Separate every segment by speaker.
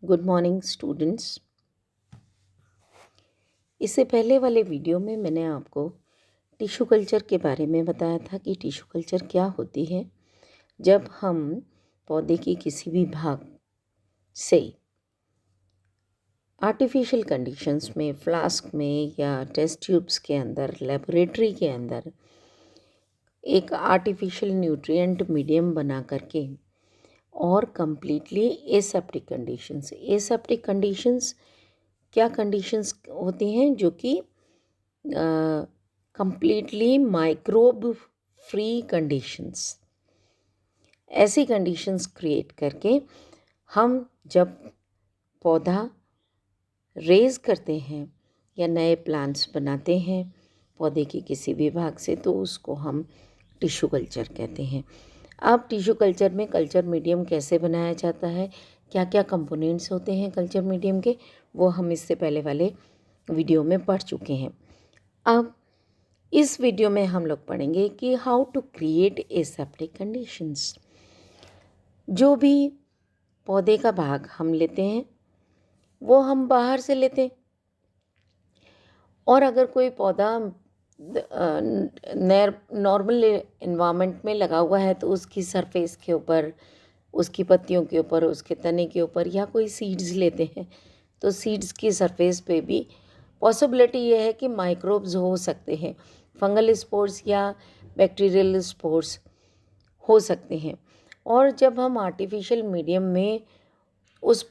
Speaker 1: Good morning students. इससे पहले वाले वीडियो में मैंने आपको टिश्यू कल्चर के बारे में बताया था कि टिश्यू कल्चर क्या होती है। जब हम पौधे की किसी भी भाग से आर्टिफिशियल कंडीशंस में, फ्लास्क में या टेस्ट ट्यूब्स के अंदर, लेबोरेटरी के अंदर एक आर्टिफिशियल न्यूट्रिएंट मीडियम बना करके और कंप्लीटली एसेप्टिक कंडीशंस क्या कंडीशंस होती हैं जो कि कंप्लीटली माइक्रोब फ्री कंडीशंस। ऐसी कंडीशंस क्रिएट करके हम जब पौधा रेज करते हैं या नए प्लांट्स बनाते हैं पौधे के किसी भी भाग से, तो उसको हम टिश्यू कल्चर कहते हैं। अब टिश्यू कल्चर में कल्चर मीडियम कैसे बनाया जाता है, क्या क्या कंपोनेंट्स होते हैं कल्चर मीडियम के, वो हम इससे पहले वाले वीडियो में पढ़ चुके हैं। अब इस वीडियो में हम लोग पढ़ेंगे कि how to create aseptic conditions. जो भी पौधे का भाग हम लेते हैं वो हम बाहर से लेते हैं, और अगर कोई पौधा नॉर्मल इन्वायरमेंट में लगा हुआ है तो उसकी सरफेस के ऊपर, उसकी पत्तियों के ऊपर, उसके तने के ऊपर, या कोई सीड्स लेते हैं तो सीड्स की सरफेस पे भी पॉसिबिलिटी ये है कि माइक्रोब्स हो सकते हैं, फंगल स्पोर्स या बैक्टीरियल स्पोर्स हो सकते हैं। और जब हम आर्टिफिशियल मीडियम में उस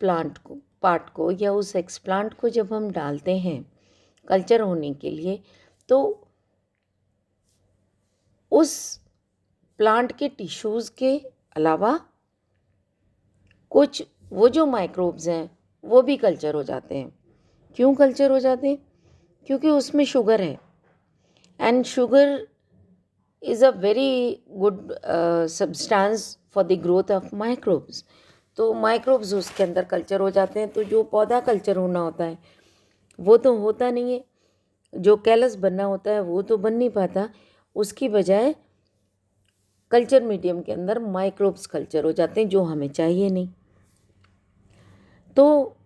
Speaker 1: पार्ट को या उस एक्सप्लांट को जब हम डालते हैं कल्चर होने के लिए, तो उस प्लांट के टिश्यूज़ के अलावा कुछ वो जो माइक्रोब्स हैं वो भी कल्चर हो जाते हैं। क्यों कल्चर हो जाते हैं? क्योंकि उसमें शुगर है, and sugar is a very good substance for the growth of microbes. तो माइक्रोब्स उसके अंदर कल्चर हो जाते हैं, तो जो पौधा कल्चर होना होता है वो तो होता नहीं है, जो कैलस बनना होता है वो तो बन नहीं पाता। उसकी बजाय कल्चर मीडियम के अंदर माइक्रोब्स कल्चर हो जाते हैं जो हमें चाहिए नहीं। तो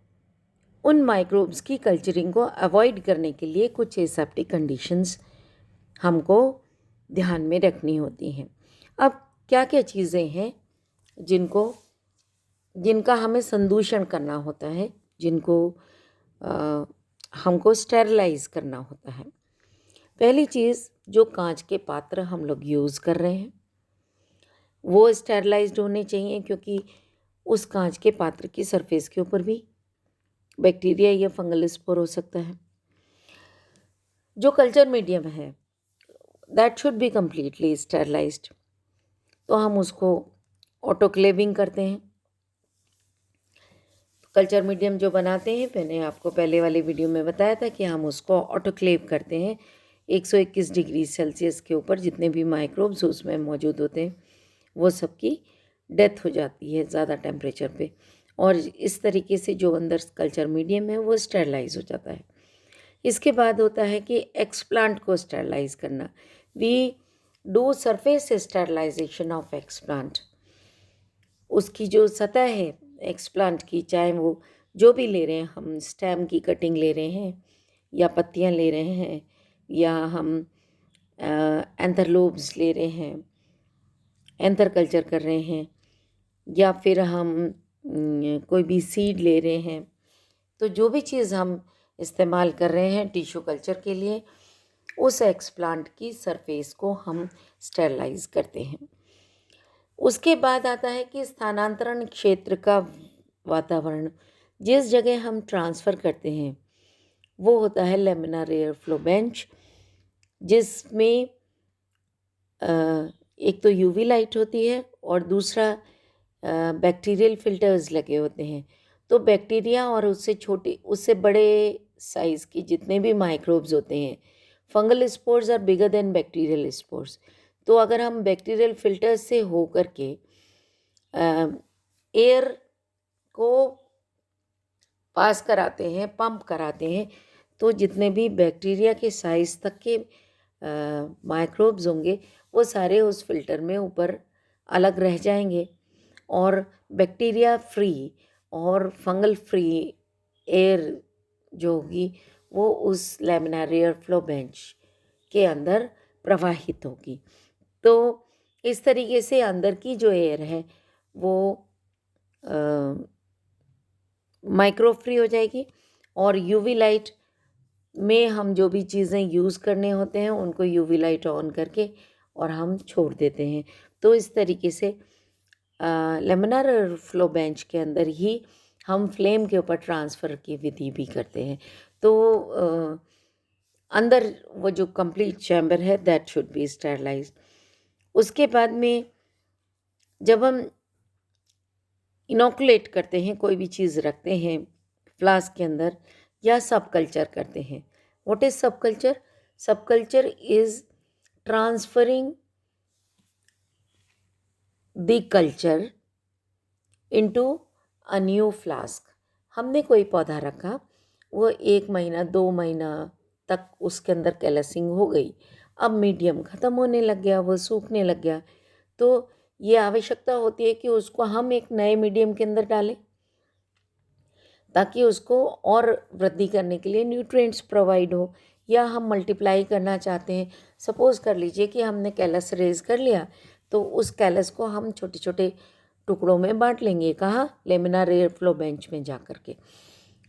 Speaker 1: उन माइक्रोब्स की कल्चरिंग को अवॉइड करने के लिए कुछ एसेप्टिक कंडीशंस हमको ध्यान में रखनी होती हैं। अब क्या क्या चीज़ें हैं जिनका हमें संदूषण करना होता है, जिनको हमको स्टेरलाइज करना होता है। पहली चीज़, जो कांच के पात्र हम लोग यूज़ कर रहे हैं वो स्टेरलाइज्ड होने चाहिए, क्योंकि उस कांच के पात्र की सरफेस के ऊपर भी बैक्टीरिया या फंगल स्पोर हो सकता है। जो कल्चर मीडियम है that should be completely sterilised, तो हम उसको ऑटोक्लेविंग करते हैं। कल्चर मीडियम जो बनाते हैं, मैंने आपको पहले वाले वीडियो में बताया था कि हम उसको ऑटोक्लेव करते हैं 121 डिग्री सेल्सियस के ऊपर। जितने भी माइक्रोब्स उसमें मौजूद होते हैं वो सबकी डेथ हो जाती है ज़्यादा टेम्परेचर पे, और इस तरीके से जो अंदर कल्चर मीडियम है वो स्टेरलाइज हो जाता है। इसके बाद होता है कि एक्सप्लांट को स्टेरलाइज करना। We do surface sterilisation of explant. उसकी जो सतह है एक्सप्लांट की, चाहे वो जो भी ले रहे हैं, हम स्टेम की कटिंग ले रहे हैं या पत्तियां ले रहे हैं, या हम एंथरलोब्स ले रहे हैं, एंथर कल्चर कर रहे हैं, या फिर हम कोई भी सीड ले रहे हैं, तो जो भी चीज़ हम इस्तेमाल कर रहे हैं टिश्यू कल्चर के लिए, उस एक्सप्लांट की सरफेस को हम स्टेरलाइज करते हैं। उसके बाद आता है कि स्थानांतरण क्षेत्र का वातावरण। जिस जगह हम ट्रांसफ़र करते हैं वो होता है लेमिनार एयर फ्लो बेंच, जिसमें एक तो यूवी लाइट होती है और दूसरा बैक्टीरियल फिल्टर्स लगे होते हैं। तो बैक्टीरिया और उससे बड़े साइज़ की जितने भी माइक्रोब्स होते हैं, fungal spores are bigger than bacterial spores. तो अगर हम बैक्टीरियल फिल्टर्स से हो करके एयर को पास कराते हैं, पंप कराते हैं, तो जितने भी बैक्टीरिया के साइज़ तक के माइक्रोब्स होंगे वो सारे उस फिल्टर में ऊपर अलग रह जाएंगे, और बैक्टीरिया फ्री और फंगल फ्री एयर जो होगी वो उस लैमिनार एयर फ्लो बेंच के अंदर प्रवाहित होगी। तो इस तरीके से अंदर की जो एयर है वो माइक्रो फ्री हो जाएगी और यूवी लाइट में हम जो भी चीज़ें यूज़ करने होते हैं उनको यूवी लाइट ऑन करके और हम छोड़ देते हैं। तो इस तरीके से लैमिनार फ्लो बेंच के अंदर ही हम फ्लेम के ऊपर ट्रांसफ़र की विधि भी करते हैं। तो अंदर वो जो कंप्लीट चैम्बर है दैट शुड बी स्टेरलाइज्ड। उसके बाद में जब हम इनोकुलेट करते हैं, कोई भी चीज़ रखते हैं फ्लास्क के अंदर या सब कल्चर करते हैं। व्हाट इज़ सब कल्चर? सब culture is transferring the culture into a new flask. हमने कोई पौधा रखा, वो 1 महीना 2 महीना तक उसके अंदर कैलसिंग हो गई, अब मीडियम ख़त्म होने लग गया, वो सूखने लग गया, तो ये आवश्यकता होती है कि उसको हम एक नए मीडियम के अंदर डालें ताकि उसको और वृद्धि करने के लिए न्यूट्रिएंट्स प्रोवाइड हो। या हम मल्टीप्लाई करना चाहते हैं, सपोज़ कर लीजिए कि हमने कैलस रेज़ कर लिया, तो उस कैलस को हम छोटे छोटे टुकड़ों में बांट लेंगे। कहाँ? लैमिनार एयर फ्लो बेंच में जा कर के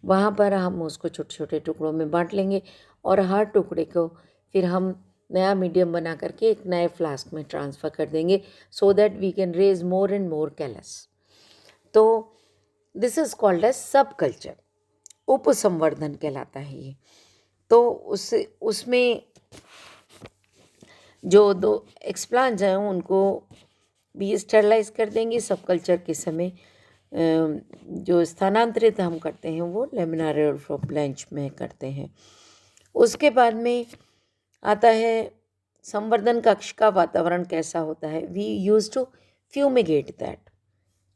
Speaker 1: वहाँ पर हम उसको छोटे छोटे टुकड़ों में बांट लेंगे और हर टुकड़े को फिर हम नया मीडियम बना करके एक नए फ्लास्क में ट्रांसफ़र कर देंगे so that we can raise more and more callus. तो this is called as subculture, उपसंवर्धन कहलाता है ये। तो उसमें जो 2 एक्सप्लांट्स हैं उनको भी स्टेरलाइज कर देंगे। सब कल्चर के समय जो स्थानांतरित हम करते हैं वो लैमिनार एयर फ्लो बेंच में करते हैं। उसके बाद में आता है संवर्धन कक्ष का वातावरण कैसा होता है। We use to fumigate that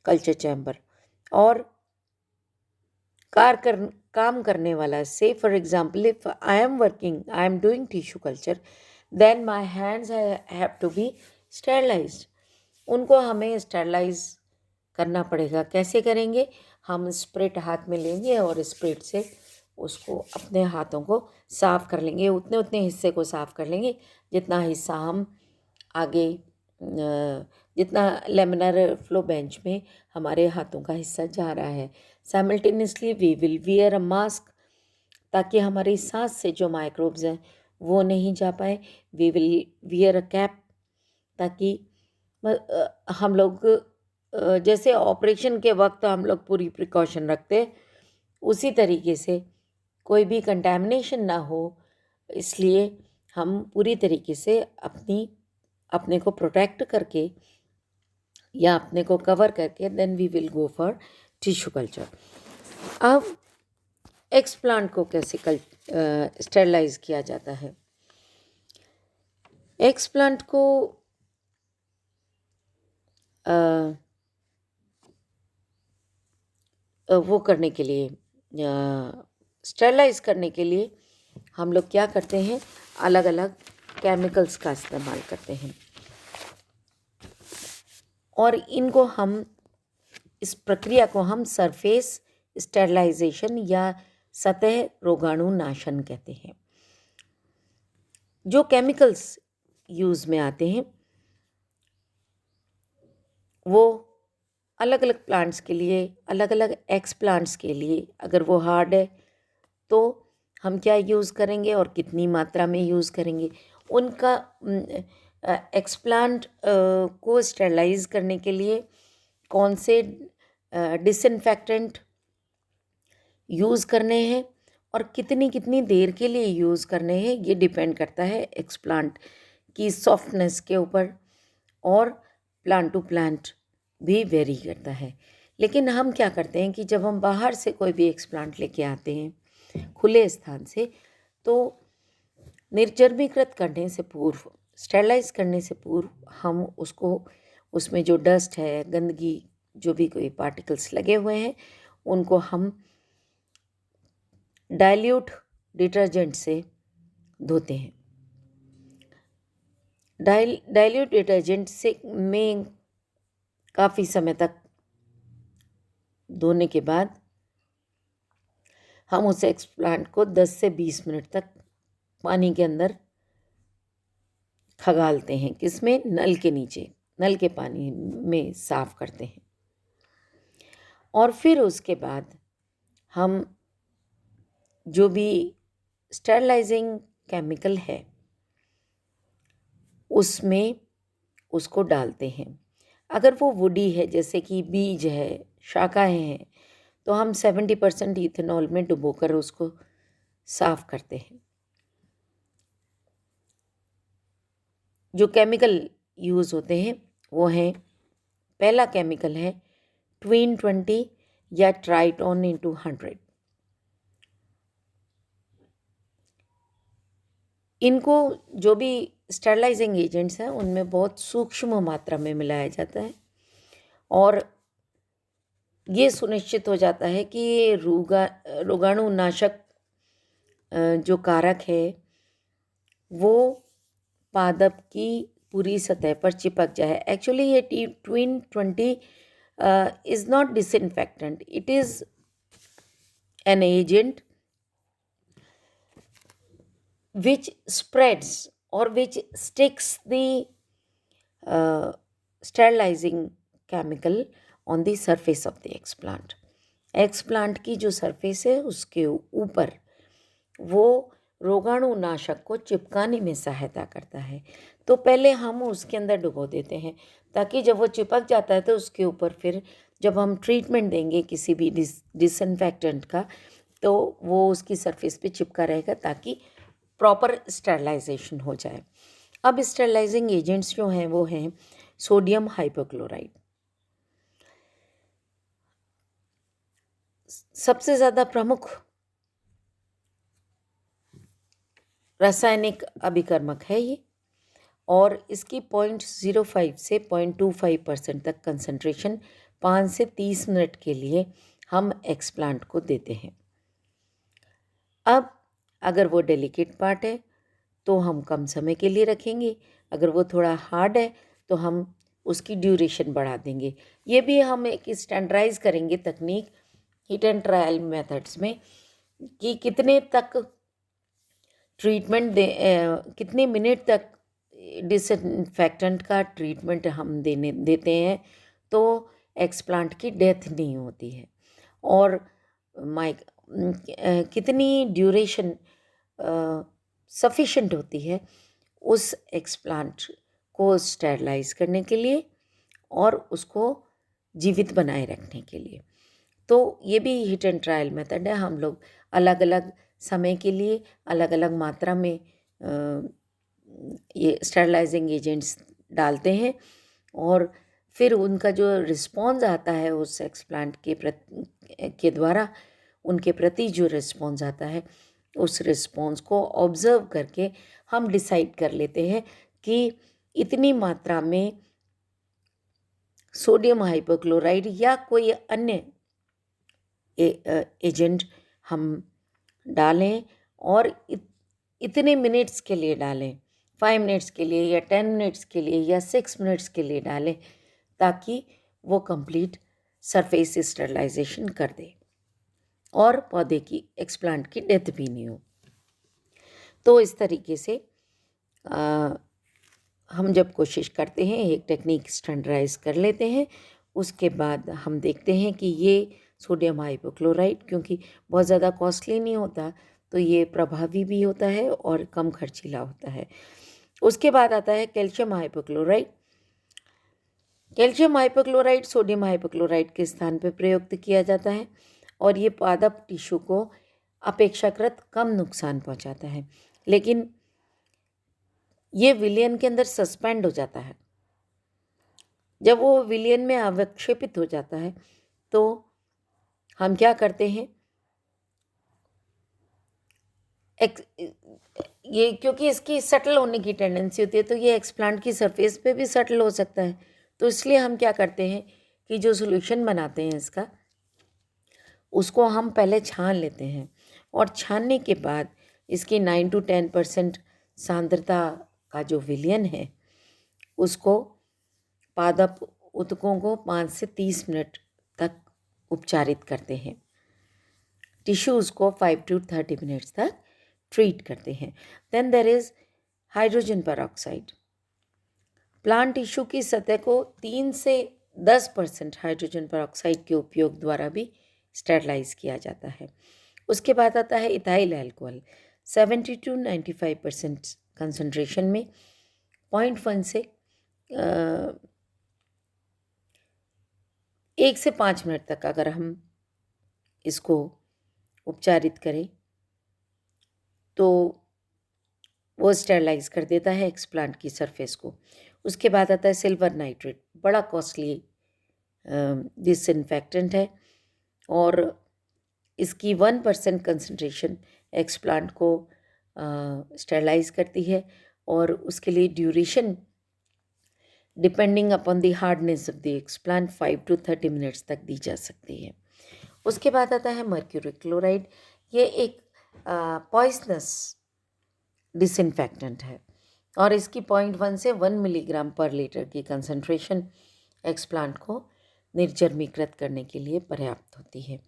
Speaker 1: culture chamber. और काम करने वाला, से for example if I am doing tissue culture then my hands have to be sterilised. उनको हमें स्टेरलाइज करना पड़ेगा। कैसे करेंगे? हम स्प्रिट हाथ में लेंगे और स्प्रिट से उसको अपने हाथों को साफ़ कर लेंगे, उतने उतने हिस्से को साफ़ कर लेंगे जितना हिस्सा हम आगे जितना लैमिनार फ्लो बेंच में हमारे हाथों का हिस्सा जा रहा है। Simultaneously we will wear a mask ताकि हमारी सांस से जो माइक्रोब्स हैं वो नहीं जा पाए। We will wear a cap ताकि हम लोग जैसे ऑपरेशन के वक्त हम लोग पूरी प्रिकॉशन रखते हैं उसी तरीके से कोई भी कंटैमिनेशन ना हो, इसलिए हम पूरी तरीके से अपने को प्रोटेक्ट करके या अपने को कवर करके then we will go for tissue culture. अब एक्सप्लांट को कैसे स्टेरलाइज किया जाता है? एक्सप्लांट को वो करने के लिए स्टेरलाइज करने के लिए हम लोग क्या करते हैं, अलग अलग केमिकल्स का इस्तेमाल करते हैं और इनको हम इस प्रक्रिया को हम सरफेस स्टेरलाइजेशन या सतह रोगाणु नाशन कहते हैं। जो केमिकल्स यूज़ में आते हैं वो अलग अलग प्लांट्स के लिए, अलग अलग एक्स प्लांट्स के लिए अगर वो हार्ड है तो हम क्या यूज़ करेंगे और कितनी मात्रा में यूज़ करेंगे। उनका एक्सप्लांट को स्टेरलाइज करने के लिए कौन से डिसइंफेक्टेंट यूज़ करने हैं और कितनी कितनी देर के लिए यूज़ करने हैं, ये डिपेंड करता है एक्सप्लांट की सॉफ्टनेस के ऊपर और प्लांट टू प्लांट भी वेरी करता है। लेकिन हम क्या करते हैं कि जब हम बाहर से कोई भी एक्सप्लांट लेके आते हैं खुले स्थान से, तो निर्जर्मीकृत करने से पूर्व, स्टेरलाइज करने से पूर्व हम उसको, उसमें जो डस्ट है, गंदगी, जो भी कोई पार्टिकल्स लगे हुए हैं उनको हम डाइल्यूट डिटर्जेंट से धोते हैं। डाइल्यूट डिटर्जेंट से में काफ़ी समय तक धोने के बाद हम उस एक्सप्लांट को 10 से 20 मिनट तक पानी के अंदर खगालते हैं। किसमें? नल के नीचे, नल के पानी में साफ करते हैं। और फिर उसके बाद हम जो भी स्टेरलाइजिंग केमिकल है उसमें उसको डालते हैं। अगर वो वुडी है, जैसे कि बीज है, शाखाएं हैं, तो हम 70% इथेनॉल में डुबोकर उसको साफ करते हैं। जो केमिकल यूज़ होते हैं वो हैं, पहला केमिकल है ट्विन 20 या ट्राइटोन इंटू 100। इनको जो भी स्टरलाइजिंग एजेंट्स हैं उनमें बहुत सूक्ष्म मात्रा में मिलाया जाता है और ये सुनिश्चित हो जाता है कि ये रोगाणुनाशक जो कारक है वो पादप की पूरी सतह पर चिपक जाए। एक्चुअली ये twin 20 is not disinfectant, it is an agent which spreads or which sticks the sterilizing chemical on the surface of the explant. Explant की जो सरफेस है उसके ऊपर वो रोगाणुनाशक को चिपकाने में सहायता करता है। तो पहले हम उसके अंदर डुबो देते हैं ताकि जब वो चिपक जाता है तो उसके ऊपर फिर जब हम ट्रीटमेंट देंगे किसी भी डिसइंफेक्टेंट का तो वो उसकी सरफेस पे चिपका रहेगा ताकि प्रॉपर स्टेरलाइजेशन हो जाए। अब स्टेरलाइजिंग एजेंट्स जो हैं वो हैं सोडियम हाइपोक्लोराइड। सबसे ज़्यादा प्रमुख रासायनिक अभिकर्मक है ये और इसकी 0.05 से 0.25% तक कंसंट्रेशन 5 से 30 मिनट के लिए हम एक्सप्लांट को देते हैं। अब अगर वो डेलिकेट पार्ट है तो हम कम समय के लिए रखेंगे, अगर वो थोड़ा हार्ड है तो हम उसकी ड्यूरेशन बढ़ा देंगे। ये भी हम एक स्टैंडर्डाइज करेंगे तकनीक हीट एंड ट्रायल मेथड्स में कि कितने तक ट्रीटमेंट कितने मिनट तक डिसइंफेक्टेंट का ट्रीटमेंट हम देते हैं तो एक्सप्लांट की डेथ नहीं होती है और कितनी ड्यूरेशन सफिशेंट होती है उस एक्सप्लांट को स्टेरलाइज करने के लिए और उसको जीवित बनाए रखने के लिए। तो ये भी हीट एंड ट्रायल मेथड है। हम लोग अलग अलग समय के लिए अलग अलग मात्रा में ये स्टेरलाइजिंग एजेंट्स डालते हैं और फिर उनका जो रिस्पॉन्स आता है उस एक्सप्लांट के द्वारा उनके प्रति जो रिस्पॉन्स आता है उस रिस्पॉन्स को ऑब्ज़र्व करके हम डिसाइड कर लेते हैं कि इतनी मात्रा में सोडियम हाइपोक्लोराइड या कोई अन्य एजेंट हम डालें और इतने मिनट्स के लिए डालें, 5 मिनट्स के लिए या 10 मिनट्स के लिए या 6 मिनट्स के लिए डालें ताकि वो कंप्लीट सरफेस स्टेरलाइजेशन कर दे और पौधे की एक्सप्लांट की डेथ भी नहीं हो। तो इस तरीके से हम जब कोशिश करते हैं एक टेक्निक स्टैंडर्डाइज कर लेते हैं उसके बाद हम देखते हैं कि ये सोडियम हाइपोक्लोराइड क्योंकि बहुत ज़्यादा कॉस्टली नहीं होता तो ये प्रभावी भी होता है और कम खर्चीला होता है। उसके बाद आता है calcium hypochloride. Calcium hypochloride sodium hypochloride के स्थान पर प्रयुक्त किया जाता है और ये पादप टिश्यू को अपेक्षाकृत कम नुकसान पहुंचाता है, लेकिन ये विलयन के अंदर सस्पेंड हो जाता है। जब वो विलयन में अवक्षेपित हो जाता है तो हम क्या करते हैं, ये क्योंकि इसकी सटल होने की टेंडेंसी होती है तो ये एक्सप्लांट की सरफेस पे भी सटल हो सकता है। तो इसलिए हम क्या करते हैं कि जो सॉल्यूशन बनाते हैं इसका उसको हम पहले छान लेते हैं और छानने के बाद इसकी 9 to 10% सांद्रता का जो विलयन है उसको पादप ऊतकों को 5 से 30 मिनट तक उपचारित करते हैं, टिश्यूज़ को 5 to 30 मिनट्स तक ट्रीट करते हैं। Then there is hydrogen peroxide. Plant tissue की सतह को 3 से 10% हाइड्रोजन पेरोक्साइड के उपयोग द्वारा भी स्टेरलाइज किया जाता है। उसके बाद आता है इथाइल अल्कोहल। 70 to 95% कंसंट्रेशन में 0.1 से 1 से 5 मिनट तक अगर हम इसको उपचारित करें तो वो स्टेरलाइज कर देता है एक्सप्लांट की सरफेस को। उसके बाद आता है सिल्वर नाइट्रेट, बड़ा कॉस्टली डिसइंफेक्टेंट है और इसकी 1% कंसंट्रेशन एक्सप्लांट को स्टेरलाइज करती है और उसके लिए duration depending upon the hardness of the explant 5 to 30 minutes तक दी जा सकती है। उसके बाद आता है मर्क्यूरी क्लोराइड। ये एक पॉइजनस डिसइंफेक्टेंट है और इसकी 0.1 से 1 मिलीग्राम पर लीटर की कंसंट्रेशन एक्सप्लांट को निर्जर्मीकृत करने के लिए पर्याप्त होती है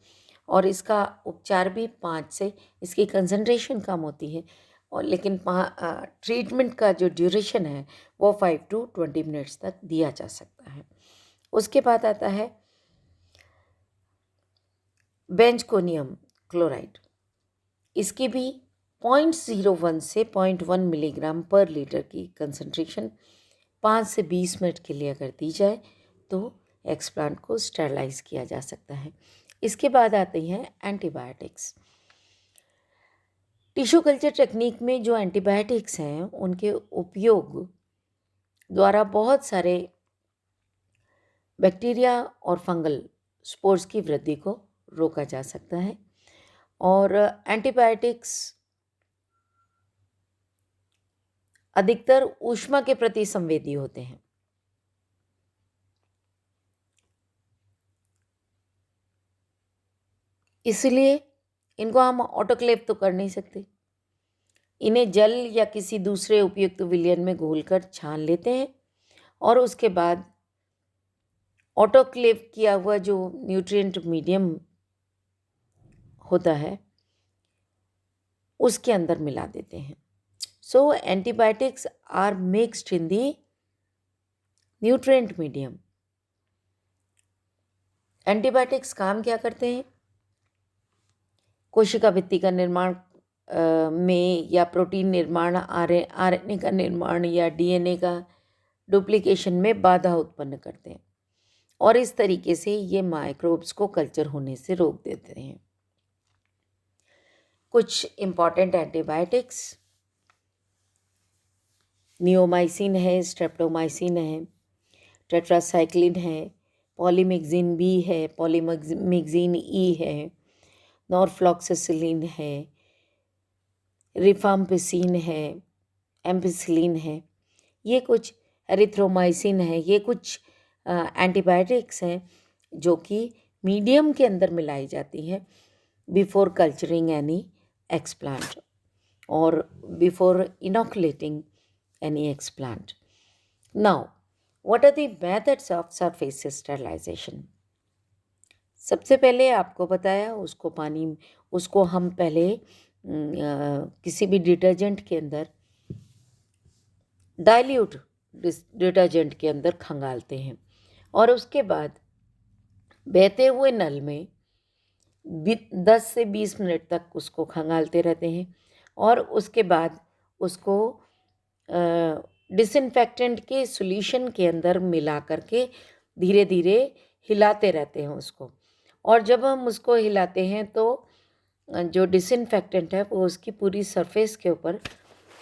Speaker 1: और इसका उपचार भी 5 से, इसकी कंसंट्रेशन कम होती है और लेकिन ट्रीटमेंट का जो ड्यूरेशन है वो 5 to 20 मिनट्स तक दिया जा सकता है। उसके बाद आता है बेंजकोनियम क्लोराइड। इसकी भी 0.01 से 0.1 मिलीग्राम पर लीटर की कंसंट्रेशन 5 से 20 मिनट के लिए अगर दी जाए तो एक्सप्लांट को स्टेरलाइज किया जा सकता है। इसके बाद आती हैं एंटीबायोटिक्स। टिश्यू कल्चर टेक्निक में जो एंटीबायोटिक्स हैं उनके उपयोग द्वारा बहुत सारे बैक्टीरिया और फंगल स्पोर्स की वृद्धि को रोका जा सकता है और एंटीबायोटिक्स अधिकतर ऊष्मा के प्रति संवेदी होते हैं। इसलिए इनको हम ऑटोक्लेव तो कर नहीं सकते। इन्हें जल या किसी दूसरे उपयुक्त विलयन में घोलकर छान लेते हैं और उसके बाद ऑटोक्लेव किया हुआ जो न्यूट्रिएंट मीडियम होता है उसके अंदर मिला देते हैं। So antibiotics are mixed in the nutrient medium. Antibiotics काम क्या करते हैं? कोशिका भित्ति का निर्माण में या प्रोटीन निर्माण, आरएनए का निर्माण या डीएनए का डुप्लीकेशन में बाधा उत्पन्न करते हैं और इस तरीके से ये माइक्रोब्स को कल्चर होने से रोक देते हैं। कुछ इम्पॉर्टेंट एंटीबायोटिक्स नियोमाइसिन है, स्ट्रेप्टोमाइसिन है, टेट्रासाइक्लिन है, पॉलीमिक्सिन बी है, पॉलीमिक्सिन ई है, नॉरफ्लॉक्सासिलिन है, रिफाम्पिसिन है, एम्पिसिलिन है, ये कुछ एरिथ्रोमाइसिन है। ये कुछ एंटीबायोटिक्स हैं जो कि मीडियम के अंदर मिलाई जाती हैं बिफोर कल्चरिंग एनी एक्सप्लांट और before inoculating any explant. Now what are the methods of surface sterilisation? सबसे पहले आपको बताया उसको हम पहले किसी भी डिटर्जेंट के अंदर, डाइल्यूट डिटर्जेंट के अंदर खंगालते हैं और उसके बाद बहते हुए नल में 10 से 20 मिनट तक उसको खंगालते रहते हैं और उसके बाद उसको डिसइंफेक्टेंट के सॉल्यूशन के अंदर मिला करके धीरे धीरे हिलाते रहते हैं उसको। और जब हम उसको हिलाते हैं तो जो डिसइंफेक्टेंट है वो उसकी पूरी सरफेस के ऊपर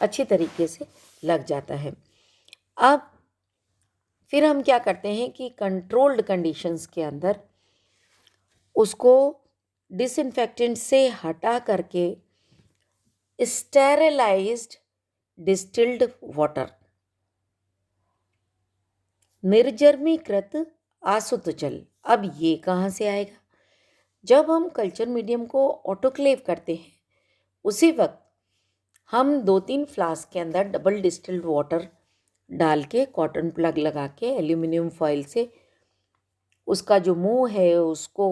Speaker 1: अच्छी तरीके से लग जाता है। अब फिर हम क्या करते हैं कि कंट्रोल्ड कंडीशंस के अंदर उसको डिसइंफेक्टेंट से हटा करके स्टेरिलाइज्ड डिस्टिल्ड वाटर, निर्जर्मीकृत आसुत जल। अब ये कहाँ से आएगा? जब हम कल्चर मीडियम को ऑटोक्लेव करते हैं उसी वक्त हम 2-3 फ्लास्क के अंदर डबल डिस्टिल्ड वाटर डाल के कॉटन प्लग लगा के एल्यूमिनियम फॉइल से उसका जो मुंह है उसको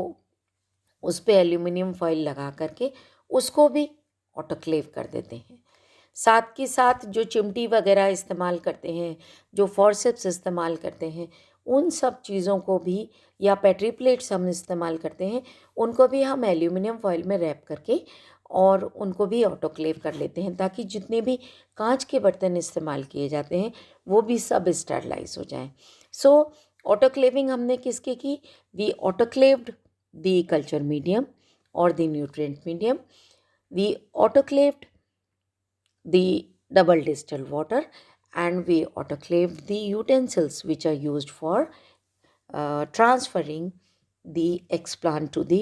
Speaker 1: उस पे एल्यूमिनियम फॉइल लगा करके उसको भी ऑटोक्लेव कर देते हैं। साथ के साथ जो चिमटी वगैरह इस्तेमाल करते हैं, जो फॉरसेप्स इस्तेमाल करते हैं, उन सब चीज़ों को भी, या पेट्री प्लेट्स हम इस्तेमाल करते हैं, उनको भी हम एल्यूमिनियम फॉइल में रैप करके और उनको भी ऑटोक्लेव कर लेते हैं, ताकि जितने भी कांच के बर्तन इस्तेमाल किए जाते हैं वो भी सब स्टरलाइज हो जाएं। सो ऑटोक्लेविंग हमने किसके की? We autoclaved the culture medium और the nutrient medium, we autoclaved the double distilled water, and we autoclaved the utensils which are used for transferring the explant to the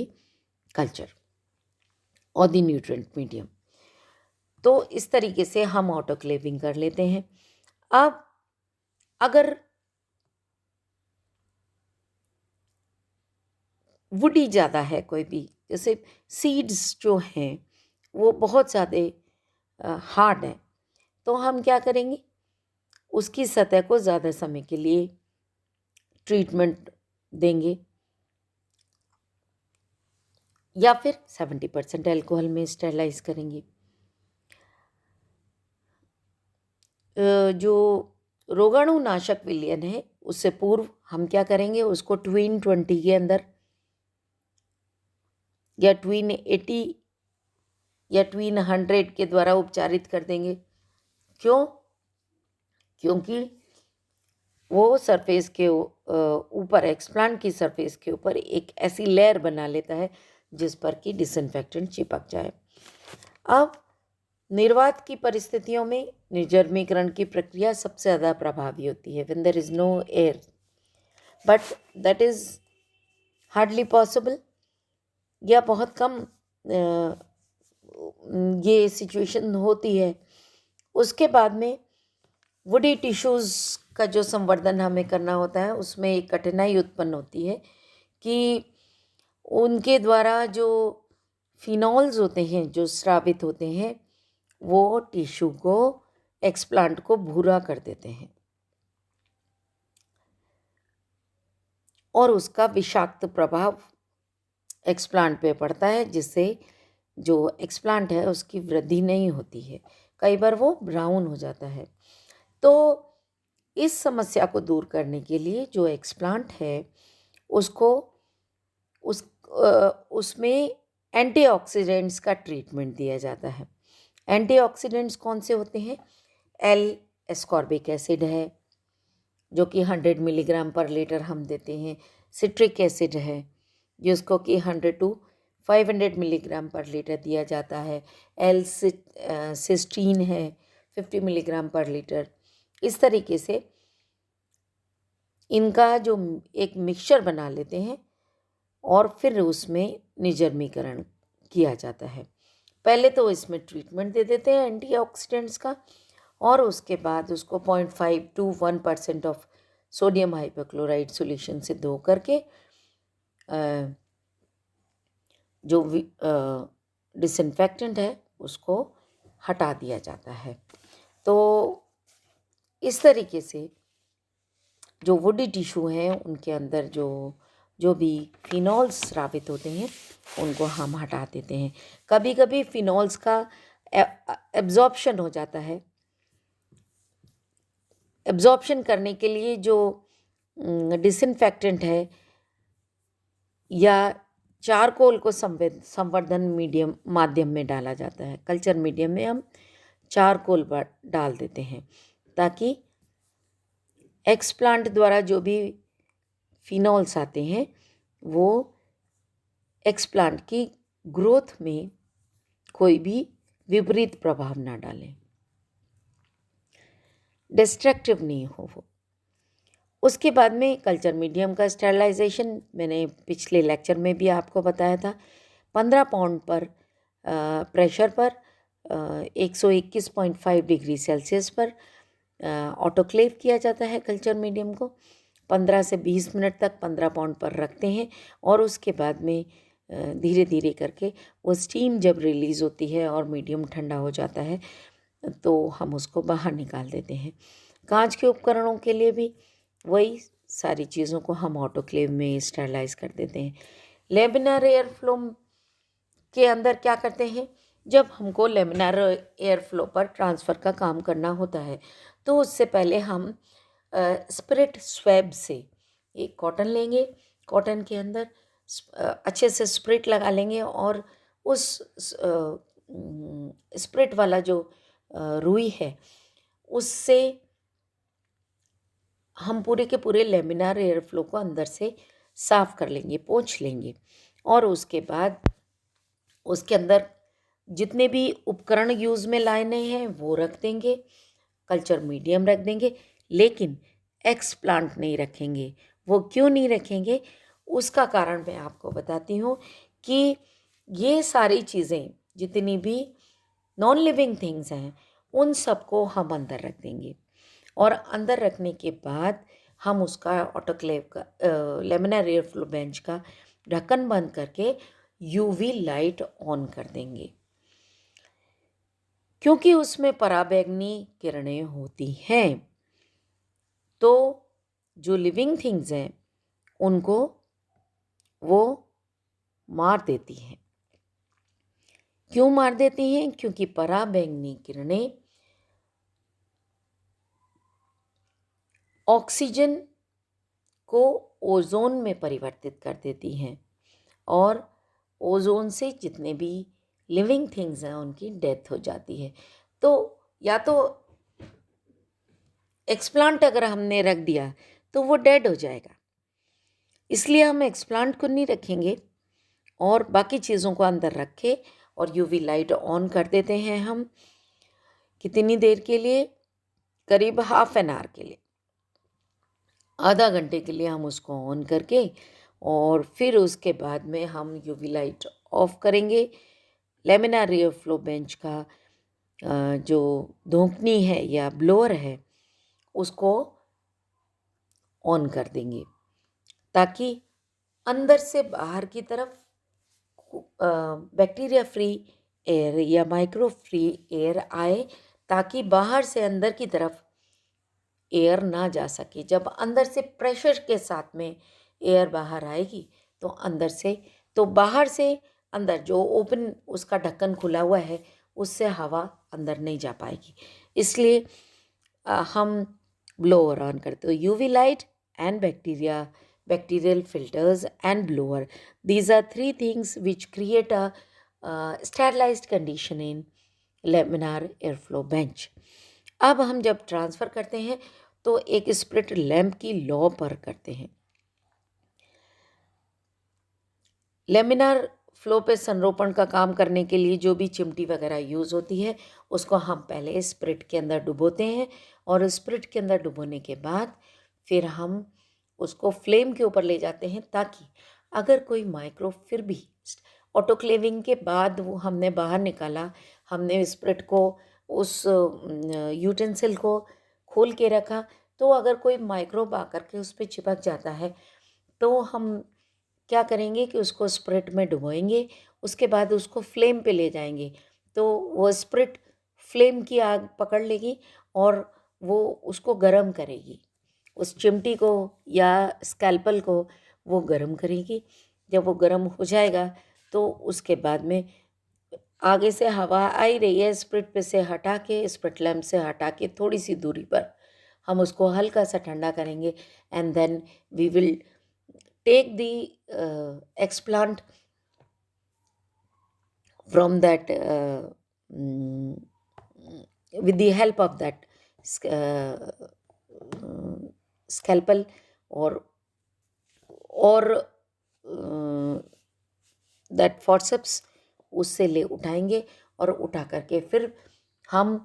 Speaker 1: culture or the nutrient medium. तो इस तरीके से हम autoclaving कर लेते हैं। अब अगर वुडी ज़्यादा है कोई भी, जैसे सीड्स जो हैं वो बहुत ज़्यादा हार्ड है, तो हम क्या करेंगे? उसकी सतह को ज़्यादा समय के लिए ट्रीटमेंट देंगे, या फिर 70% अल्कोहल में स्टेरलाइज करेंगे। जो रोगाणुनाशक विलयन है उससे पूर्व हम क्या करेंगे? उसको ट्वीन 20 के अंदर या ट्वीन 80 या ट्वीन 100 के द्वारा उपचारित कर देंगे। क्यों? क्योंकि वो सरफेस के ऊपर, एक्सप्लांट की सरफेस के ऊपर एक ऐसी लेयर बना लेता है जिस पर कि डिसइंफेक्टेंट चिपक जाए। अब निर्वात की परिस्थितियों में निर्जमीकरण की प्रक्रिया सबसे ज़्यादा प्रभावी होती है when there is no air, but that is hardly possible, या बहुत कम ये सिचुएशन होती है। उसके बाद में वुडी टिश्यूज़ का जो संवर्धन हमें करना होता है, उसमें एक कठिनाई उत्पन्न होती है कि उनके द्वारा जो फिनॉल्स होते हैं जो स्रावित होते हैं, वो टिश्यू को, एक्सप्लांट को भूरा कर देते हैं और उसका विषाक्त प्रभाव एक्सप्लांट पे पड़ता है, जिससे जो एक्सप्लांट है उसकी वृद्धि नहीं होती है, कई बार वो ब्राउन हो जाता है। तो इस समस्या को दूर करने के लिए जो एक्सप्लांट है उसको उसमें एंटीऑक्सीडेंट्स का ट्रीटमेंट दिया जाता है। एंटीऑक्सीडेंट्स कौन से होते हैं? एल एस्कॉर्बिक एसिड है जो कि 100 मिलीग्राम पर लीटर हम देते हैं। सिट्रिक एसिड है जिसको कि 100 to 500 मिलीग्राम पर लीटर दिया जाता है। एल सिस्टीन है 50 मिलीग्राम पर लीटर। इस तरीके से इनका जो एक मिक्सचर बना लेते हैं और फिर उसमें निर्जमीकरण किया जाता है। पहले तो इसमें ट्रीटमेंट दे देते हैं एंटीऑक्सीडेंट्स का, और उसके बाद उसको 0.5 to 1% of sodium hypochloride solution से धो करके जो डिसइंफेक्टेंट है उसको हटा दिया जाता है। तो इस तरीके से जो वुडी टिश्यू हैं उनके अंदर जो भी फिनॉल्स स्रावित होते हैं उनको हम हटा देते हैं। कभी कभी फिनॉल्स का एब्जॉर्प्शन हो जाता है। एब्जॉर्प्शन करने के लिए जो डिसइंफेक्टेंट है या चारकोल को संवर्धन मीडियम माध्यम में डाला जाता है। कल्चर मीडियम में हम चारकोल डाल देते हैं ताकि एक्सप्लांट द्वारा जो भी फिनॉल्स आते हैं वो एक्सप्लांट की ग्रोथ में कोई भी विपरीत प्रभाव ना डालें, डिस्ट्रक्टिव नहीं हो वो। उसके बाद में कल्चर मीडियम का स्टेरलाइजेशन मैंने पिछले लेक्चर में भी आपको बताया था। 15 पाउंड पर प्रेशर पर 121.5 डिग्री सेल्सियस पर ऑटोक्लेव किया जाता है कल्चर मीडियम को। 15 से 20 मिनट तक 15 पाउंड पर रखते हैं और उसके बाद में धीरे धीरे करके वो स्टीम जब रिलीज़ होती है और मीडियम ठंडा हो जाता है तो हम उसको बाहर निकाल देते हैं। कांच के उपकरणों के लिए भी वही सारी चीज़ों को हम ऑटोक्लेव में स्टेरलाइज कर देते हैं। लेमिनार एयर फ्लो के अंदर क्या करते हैं, जब हमको लेमिनार एयर फ्लो पर ट्रांसफ़र का काम करना होता है तो उससे पहले हम स्पिरिट स्वैब से एक कॉटन लेंगे, कॉटन के अंदर अच्छे से स्पिरिट लगा लेंगे और उस स्पिरिट वाला जो रुई है उससे हम पूरे के पूरे लेमिनार एयर फ्लो को अंदर से साफ़ कर लेंगे, पोंछ लेंगे और उसके बाद उसके अंदर जितने भी उपकरण यूज़ में लाने हैं वो रख देंगे, कल्चर मीडियम रख देंगे, लेकिन एक्सप्लांट नहीं रखेंगे। वो क्यों नहीं रखेंगे, उसका कारण मैं आपको बताती हूँ कि ये सारी चीज़ें जितनी भी नॉन लिविंग थिंग्स हैं उन सबको हम अंदर रख देंगे और अंदर रखने के बाद हम उसका ऑटोक्लेव का लेमिनार एयर फ्लो बेंच का ढक्कन बंद करके यूवी लाइट ऑन कर देंगे, क्योंकि उसमें पराबैंगनी किरणें होती हैं तो जो लिविंग थिंग्स हैं उनको वो मार देती हैं। क्यों मार देती हैं? क्योंकि पराबैंगनी किरणें ऑक्सीजन को ओजोन में परिवर्तित कर देती हैं और ओजोन से जितने भी लिविंग थिंग्स हैं उनकी डेथ हो जाती है। तो या तो एक्सप्लांट अगर हमने रख दिया तो वो डेड हो जाएगा, इसलिए हम एक्सप्लांट को नहीं रखेंगे और बाकी चीज़ों को अंदर रखे और यूवी लाइट ऑन कर देते हैं हम। कितनी देर के लिए? करीब हाफ एन आवर के लिए, आधा घंटे के लिए हम उसको ऑन करके और फिर उसके बाद में हम यूवी लाइट ऑफ करेंगे। लेमिनार एयर फ्लो बेंच का जो धोंकनी है या ब्लोअर है उसको ऑन कर देंगे ताकि अंदर से बाहर की तरफ बैक्टीरिया फ्री एयर या माइक्रो फ्री एयर आए, ताकि बाहर से अंदर की तरफ एयर ना जा सके। जब अंदर से प्रेशर के साथ में एयर बाहर आएगी तो अंदर से, तो बाहर से अंदर जो ओपन उसका ढक्कन खुला हुआ है उससे हवा अंदर नहीं जा पाएगी, इसलिए हम ब्लोअर ऑन करते हो। UV light and bacterial filters and blower, these are three things which create a sterilized condition in laminar airflow bench। अब हम जब ट्रांसफ़र करते हैं तो एक स्प्लिट लैंप की लॉ पर करते हैं। लेमिनार फ्लो पे संरोपण का काम करने के लिए जो भी चिमटी वगैरह यूज़ होती है उसको हम पहले स्प्रिट के अंदर डुबोते हैं और स्प्रिट के अंदर डुबोने के बाद फिर हम उसको फ्लेम के ऊपर ले जाते हैं, ताकि अगर कोई माइक्रो फिर भी ऑटोक्लेविंग के बाद वो हमने बाहर निकाला, हमने स्प्रिट को उस यूटेंसिल को खोल के रखा, तो अगर कोई माइक्रोब आकर के उस पर चिपक जाता है तो हम क्या करेंगे कि उसको स्प्रिट में डुबोएंगे, उसके बाद उसको फ्लेम पे ले जाएंगे तो वो स्प्रिट फ्लेम की आग पकड़ लेगी और वो उसको गर्म करेगी, उस चिमटी को या स्कैल्पल को वो गर्म करेगी। जब वो गर्म हो जाएगा तो उसके बाद में आगे से हवा आई रही है स्प्रिट पे से हटा के, स्प्रिट लैम्प से हटा के थोड़ी सी दूरी पर हम उसको हल्का सा ठंडा करेंगे and then we will take the explant from that mm, with the help of that scalpel और that forceps, उससे ले उठाएंगे और उठा करके फिर हम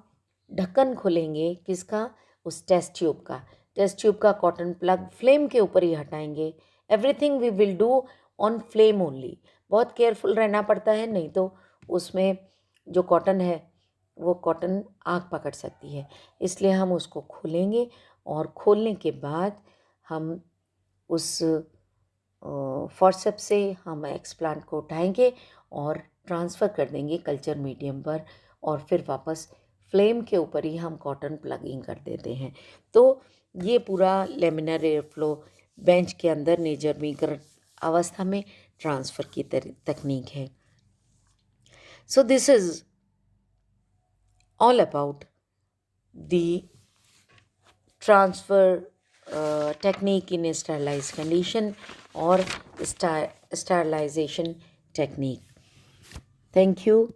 Speaker 1: ढक्कन खोलेंगे किसका, उस टेस्ट ट्यूब का कॉटन प्लग फ्लेम के ऊपर ही हटाएंगे। Everything we will do on flame only. बहुत केयरफुल रहना पड़ता है, नहीं तो उसमें जो कॉटन है वो कॉटन आग पकड़ सकती है, इसलिए हम उसको खोलेंगे और खोलने के बाद हम उस फॉर्सेप्स से हम एक्सप्लांट को उठाएंगे और ट्रांसफ़र कर देंगे कल्चर मीडियम पर और फिर वापस फ्लेम के ऊपर ही हम कॉटन प्लगिंग कर देते हैं। तो ये पूरा लेमिनार एयर फ्लो बेंच के अंदर निर्जमीकरण अवस्था में ट्रांसफ़र की तकनीक है. So this is all about the transfer technique in a sterilized condition or sterilization technique. Thank you.